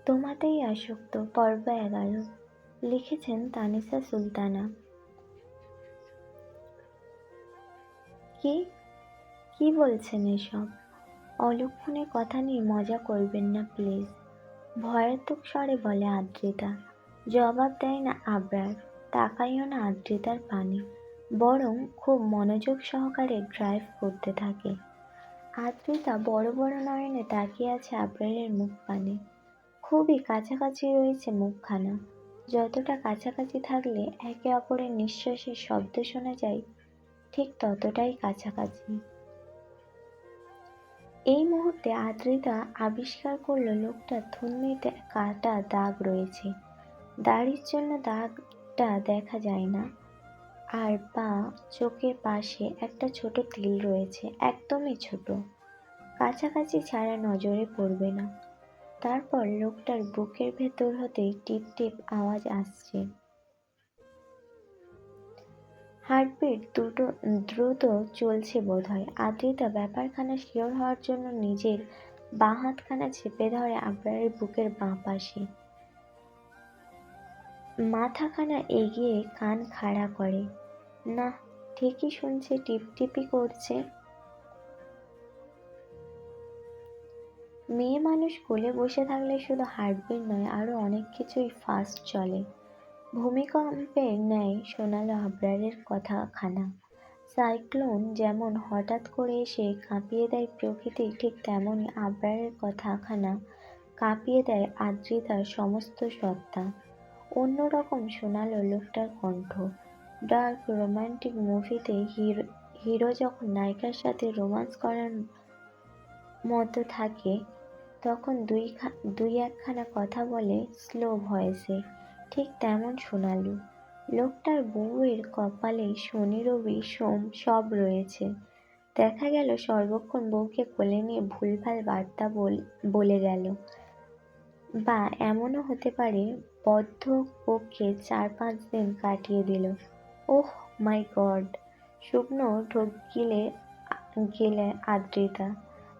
তোমাতেই আসক্ত পর্ব 11 লিখেছেন তানিশা সুলতানা। কি কি বলছেন এসব? অলক্ষণে কথা নিয়ে মজা করবেন না প্লিজ, ভয়াত্মক স্বরে বলে আদ্রিতা। জবাব দেয় না আবরার, তাকাইও না আদ্রিতার পানে, বরং খুব মনোযোগ সহকারে ড্রাইভ করতে থাকে। আদ্রিতা বড় বড় নয়নে তাকিয়ে আছে আবরারের মুখ পানে। খুবই কাছাকাছি রয়েছে মুখখানা, যতটা কাছাকাছি থাকলে একে অপরের নিঃশ্বাসের শব্দ শোনা যায়, ঠিক ততটাই কাছাকাছি। এই মুহূর্তে আদ্রিতা আবিষ্কার করল লোকটার থুতনিতে কাটা দাগ রয়েছে। দাড়ির জন্য দাগটা দেখা যায় না, আর চোখের পাশে একটা ছোট তিল রয়েছে, একদমই ছোট, কাছাকাছি ছাড়া নজরে পড়বে না। তারপর লোকটার বুকের ভেতর হতে টিপ টিপ আওয়াজ আসছে। হার্টবিট দ্রুত চলছে বোধহয়। আদ্রিতা ব্যাপারখানা শিওর হওয়ার জন্য নিজের বাঁ হাতখানা চেপে ধরে আবরারের বুকের বাঁ পাশে। মাথাখানা এগিয়ে কান খাড়া করে। না, ঠিকই শুনছে, টিপটিপি করছে। মেয়ে মানুষ কোলে বসে থাকলে শুধু হার্টবিট নয়, আরো অনেক কিছুই ফাস্ট চলে। ভূমিকম্পের ন্যায় শোনালো আবরারের কথাখানা। সাইক্লোন যেমন হঠাৎ করে এসে কাঁপিয়ে দেয় প্রকৃতি, ঠিক তেমনই আবরারের কথাখানা কাঁপিয়ে দেয় আদ্রিতার সমস্ত সত্তা। অন্যরকম শোনালো লোকটার কণ্ঠ। ডার্ক রোমান্টিক মুভিতে হিরো যখন নায়িকার সাথে রোমান্স করার মতো থাকে, তখন দুই একখানা কথা বলে স্লো ভয়েসে, ঠিক তেমন শোনালো। লোকটার বউয়ের কপালে শনি রবি সোম সব রয়েছে। দেখা গেল সর্বক্ষণ বউকে কোলে নিয়ে ভুলভাল বার্তা বলে গেল। বা এমনও হতে পারে বদ্ধ পক্ষে 4-5 দিন কাটিয়ে দিল। ওহ মাই গড! শুকনো ঢোক গিলে আদ্রিতা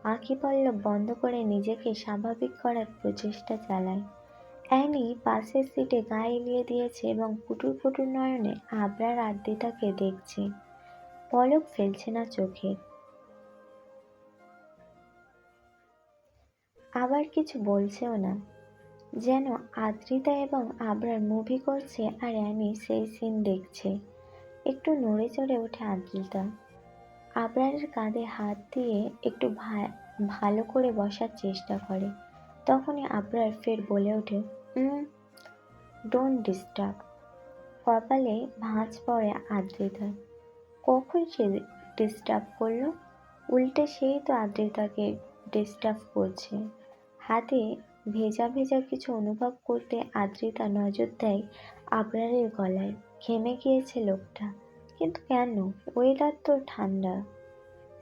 আঁখিপল্লব বন্ধ করে নিজেকে স্বাভাবিক করার প্রচেষ্টা চালায়। অ্যানি পাশের সিটে গা এলিয়ে দিয়েছে এবং পুটুর পুটুর নয়নে আবরার আদ্রিতাকে দেখছে, পলক ফেলছে না চোখে। আবার কিছু বলছেও না, যেন আদ্রিতা এবং আবরার মুভি করছে আর অ্যানি সেই সিন দেখছে। একটু নড়ে চড়ে ওঠে আদ্রিতা, আবরারের কাঁধে হাত দিয়ে একটু ভালো করে বসার চেষ্টা করে। তখনই আবরার ফের বলে ওঠে, ডোন্ট ডিস্টার্ব। কপালে ভাঁজ পড়ে আদ্রিতার। কখন সে ডিস্টার্ব করলো? উল্টে সেই তো আদ্রিতাকে ডিস্টার্ব করছে। হাতে ভেজা ভেজা কিছু অনুভব করতে আদ্রিতা নজর দেয় আবরারের গলায়। ঘেমে গিয়েছে লোকটা, কিন্তু কেন? ওয়েদার তো ঠান্ডা,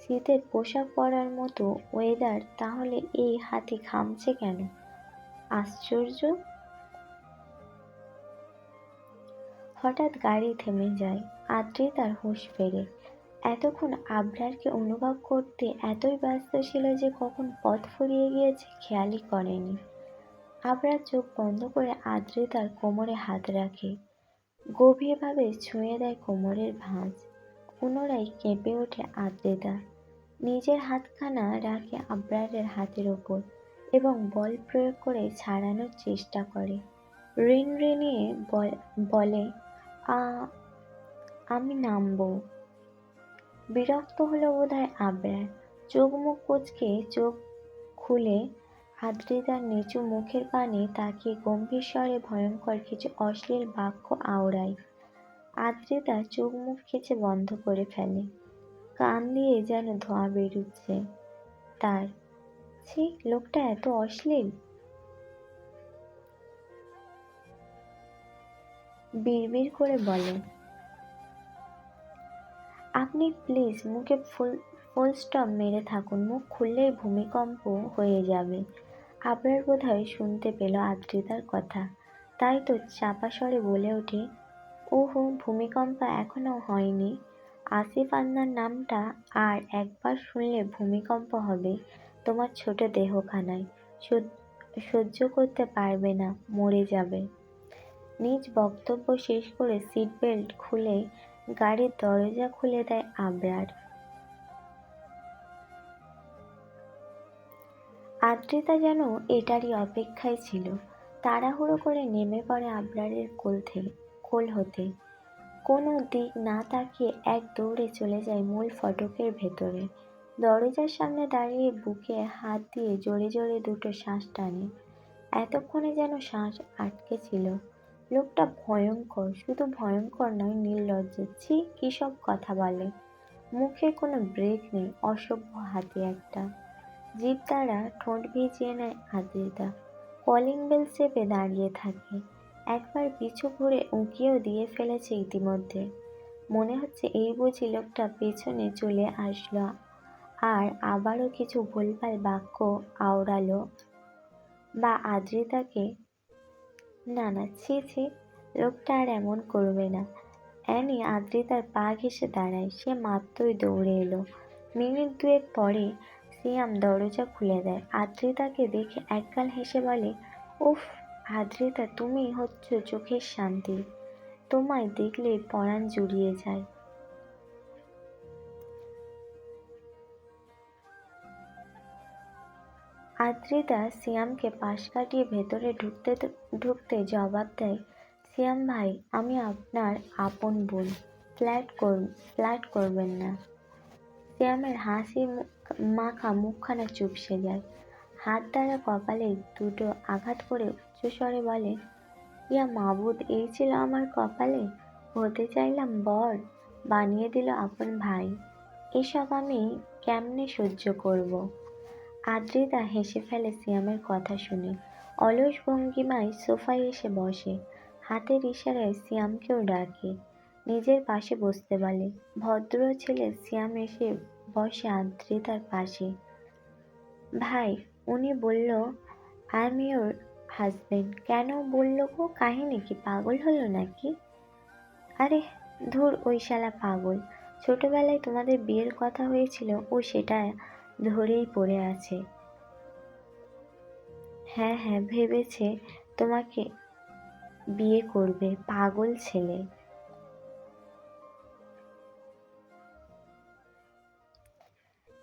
শীতের পোশাক পরার মতো ওয়েদার, তাহলে এই হাতে ঘামছে কেন? আশ্চর্য। হঠাৎ গাড়ি থেমে যায়। আদ্রিতার হুঁশ ফেরে। এতক্ষণ আবরারকে অনুভব করতে এতই ব্যস্ত ছিল যে কখন পথ ফুরিয়ে গিয়েছে খেয়ালই করেনি। আবরার চোখ বন্ধ করে আদ্রিতার কোমরে হাত রাখে, গভীরভাবে ছুঁয়ে দেয় কোমরের ভাঁজ। পুনরায় কেঁপে ওঠে আদ্রিতা। নিজের হাতখানা রাখে আবরারের হাতের ওপর এবং বল প্রয়োগ করে ছাড়ানোর চেষ্টা করে। রিনরিনিয়ে বলে, আমি নামবো। বিরক্ত হলো বোধহয় আবরার। চোখ মুখ কুঁচকে চোখ খুলে আদ্রিতার নিচু মুখের পানে তাকিয়ে গম্ভীর স্বরে ভয়ঙ্কর কিছু অশ্লীল বাক্য আওড়ায়। আদ্রিতা চোখ মুখ খিচে বন্ধ করে ফেলে। কান দিয়ে যেন ধোঁয়া বেরুচ্ছে তার। ছি, লোকটা এত অশ্লীল। বিড়বিড় করে বলে, আপনি প্লিজ মুখে ফুল স্টপ মেরে থাকুন, মুখ খুললেই ভূমিকম্প হয়ে যাবে। আবরার বোধহয় শুনতে পেল আদ্রিতার কথা, তাই তো চাপা স্বরে বলে ওঠে, ওহো, ভূমিকম্প এখনো হয়নি। আসিফ আদনান নামটা আর একবার শুনলে ভূমিকম্প হবে তোমার ছোট দেহখানায়। সহ্য করতে পারবে না, মরে যাবে। নিজ বক্তব্য শেষ করে সিট বেল্ট খুলে গাড়ির দরজা খুলে দেয় আবরার। আদ্রিতা যেন এটারই অপেক্ষায় ছিল। তাড়াহুড়ো করে নেমে পড়ে আবরারের কোল হতে। কোনো দিক না তাকিয়ে এক দৌড়ে চলে যায় মূল ফটকের ভেতরে। দরজার সামনে দাঁড়িয়ে বুকে হাত দিয়ে জোরে জোরে দুটো শ্বাস টানে। এতক্ষণে যেন শ্বাস আটকে ছিল। লোকটা ভয়ঙ্কর, শুধু ভয়ঙ্কর নয়, নির্লজ্জ। ছি, কী সব কথা বলে! মুখে কোনো ব্রেক নেই, অসভ্য হাতি একটা। জিভ দ্বারা ঠোঁট ভিজিয়ে নেয় আদ্রিতা। কলিং বেল চেপে দাঁড়িয়ে থাকে। একবার পিছু ঘুরে উঁকিয়েও দিয়ে ফেলেছে ইতিমধ্যে। মনে হচ্ছে এই বুঝি লোকটা পেছনে চলে আসলো আর আবারও কিছু ভুলভাল বাক্য আওড়ালো বা আদ্রিতাকে। না না, ছি ছি, লোকটা আর এমন করবে না। অ্যানি আদ্রিতার পা ঘেঁষে দাঁড়ায়। সে মাত্রই দৌড়ে এলো। মিনিট দুয়েক পরে সিয়াম দরজা খুলে দেয়। আদ্রিতাকে দেখে একগাল হেসে বলে, উফ আদ্রিতা, তুমি হচ্ছ চোখের শান্তি। তোমায় দেখলেই পরাণ জুড়িয়ে যায়। আদ্রিতা সিয়ামকে পাশ কাটিয়ে ভেতরে ঢুকতে জবাব দেয়, সিয়াম ভাই, আমি আপনার আপন বোন। ফ্ল্যাট করবেন না। সিয়ামের হাসি মাখা মুখখানা চুপসে যায়। হাত দ্বারা কপালে দুটো আঘাত করে উচ্চস্বরে বলে, ইয়া মাবুদ, এই ছিল আমার কপালে! হতে চাইলাম বর, বানিয়ে দিল আপন ভাই। এসব আমি কেমনে সহ্য করব? আদ্রিতা হেসে ফেলে সিয়ামের কথা শুনে। অলস ভঙ্গিমায় সোফায় এসে বসে। হাতের ইশারায় সিয়ামকেও ডাকে। নিজের পাশে বসতে বলে। ভদ্র ছেলে সিয়াম এসে বসে আদ্রিতার পাশে। ভাই, উনি বলল আই এম ইয়োর হাজবেন্ড। কেন বলল গো? কাহিনী কি, পাগল হলো নাকি? আরে ধুর, ওই শালা পাগল। ছোটবেলায় তোমাদের বিয়ের কথা হয়েছিল, ও সেটা ধরেই পড়ে আছে। হ্যাঁ হ্যাঁ, ভেবেছে তোমাকে বিয়ে করবে, পাগল ছেলে।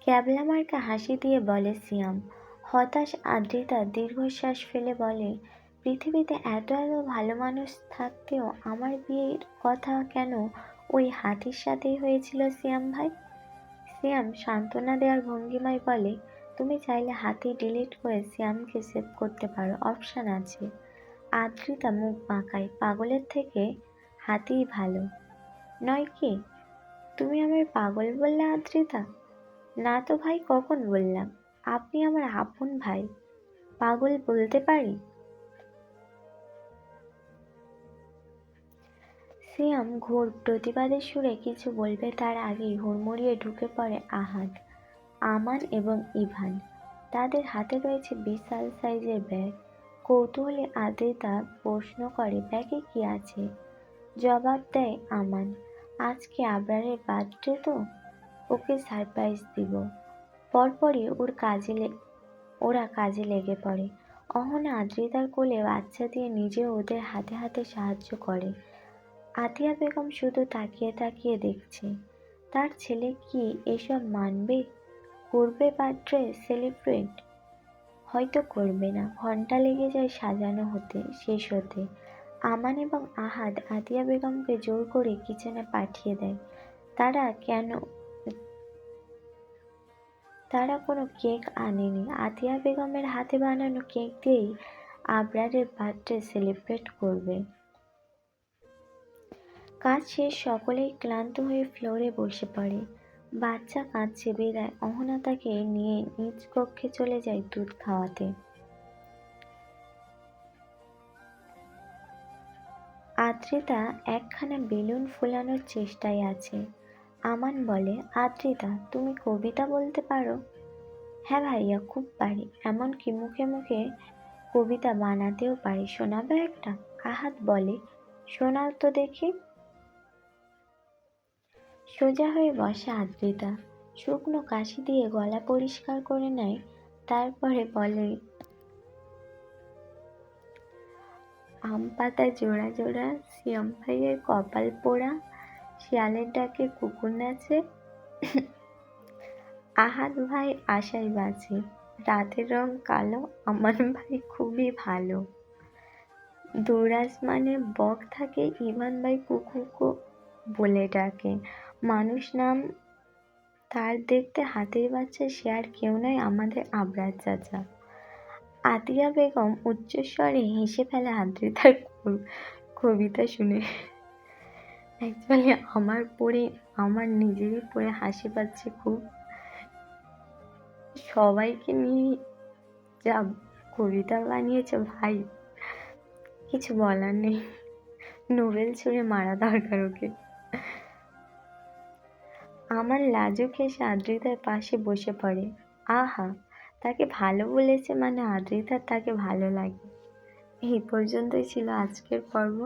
ক্যাবলা মার্কা হাসি দিয়ে বলে সিয়াম। হতাশ আদ্রিতা দীর্ঘশ্বাস ফেলে বলে, পৃথিবীতে এত এত ভালো মানুষ থাকতেও আমার বিয়ের কথা কেন ওই হাতির সাথেই হয়েছিল সিয়াম ভাই? সিয়াম সান্ত্বনা দেওয়ার ভঙ্গিমায় বলে, তুমি চাইলে হাতি ডিলিট করে সিয়ামকে সেভ করতে পারো, অপশান আছে। আদ্রিতা মুখ বাঁকায়, পাগলের থেকে হাতিই ভালো নয় কি? তুমি আমায় পাগল বললে আদ্রিতা? না তো ভাই, কখন বললাম? আপনি আমার আপন ভাই, পাগল বলতে পারি? সিয়াম ঘোর প্রতিবাদের সুরে কিছু বলবে তার আগেই হুড়মুড়িয়ে ঢুকে পড়ে আহাদ, আমান এবং ইভান। তাদের হাতে রয়েছে বিশাল সাইজের ব্যাগ। কৌতূহলী আদ্রিতা প্রশ্ন করে, ব্যাগে কি আছে? জবাব দেয় আমান, আজকে আবরারের বার্থডে তো, ওকে সারপ্রাইজ দিব। পরপরই ওরা কাজে লেগে পড়ে। অহনা আদ্রিতার কোলে বাচ্চা দিয়ে নিজেও ওদের হাতে হাতে সাহায্য করে। আতিয়া বেগম শুধু তাকিয়ে তাকিয়ে দেখছে। তার ছেলে কি এসব মানবে? করবে বার্থডে সেলিব্রেট? হয়তো করবে না। ঘন্টা লেগে যায় সাজানো শেষ হতে। আমান এবং আহাদ আতিয়া বেগমকে জোর করে কিচেনে পাঠিয়ে দেয়। তারা কেন তারা কোনো কেক আনেনি। আতিয়া বেগমের হাতে বানানো কেক দিয়েই আবরারের বার্থডে সেলিব্রেট করবে। কাজ শেষ সকলেই ক্লান্ত হয়ে ফ্লোরে বসে পড়ে। বাচ্চা কাঁদছে বিদায় অহনা তাকে নিয়ে নিজ কক্ষে চলে যায় দুধ খাওয়াতে। আদ্রিতা একখানা বেলুন ফোলানোর চেষ্টায় আছে। আমান বলে, আদ্রিতা, তুমি কবিতা বলতে পারো? হ্যাঁ ভাইয়া, খুব পারি। এমনকি মুখে মুখে কবিতা বানাতেও পারি। শোনাবে একটা? আহাদ বলে, শোনাও তো দেখি। সোজা হয়ে বসে আদ্রিতা। শুকনো কাশি দিয়ে গলা পরিষ্কার করে নেয়। তারপরে বলে, আম পাতায় জোড়া জোড়া, সিয়াম ভাইয়ের কপাল পোড়া, শিয়ালের ডাকে কুকুর নাচে, আহাদ ভাই আশায় বাঁচে, রাতের রং কালো, আমান ভাই খুবই ভালো, দৌরাজ মানে বক থাকে, ইভান ভাই কুকুকু বলে ডাকে, মানুষ নাম তার দেখতে হাতির বাচ্চা, সে আর কেউ নয় আমাদের আবরার চাচা। আতিয়া বেগম উচ্চস্বরে হেসে ফেলে আদ্রিতার কবিতা শুনে। অ্যাকচুয়ালি আমার নিজেরই পড়ে হাসি পাচ্ছে খুব। সবাইকে নিয়ে যা কবিতা বানিয়েছে ভাই, কিছু বলার নেই। নোবেল ছুঁড়ে মারা দরকার ওকে। আমার লাজুক হেসে আদ্রিতার পাশে বসে পড়ে। আহা, তাকে ভালো বলেছে মানে আদ্রিতার তাকে ভালো লাগে। এই পর্যন্তই ছিল আজকের পর্ব।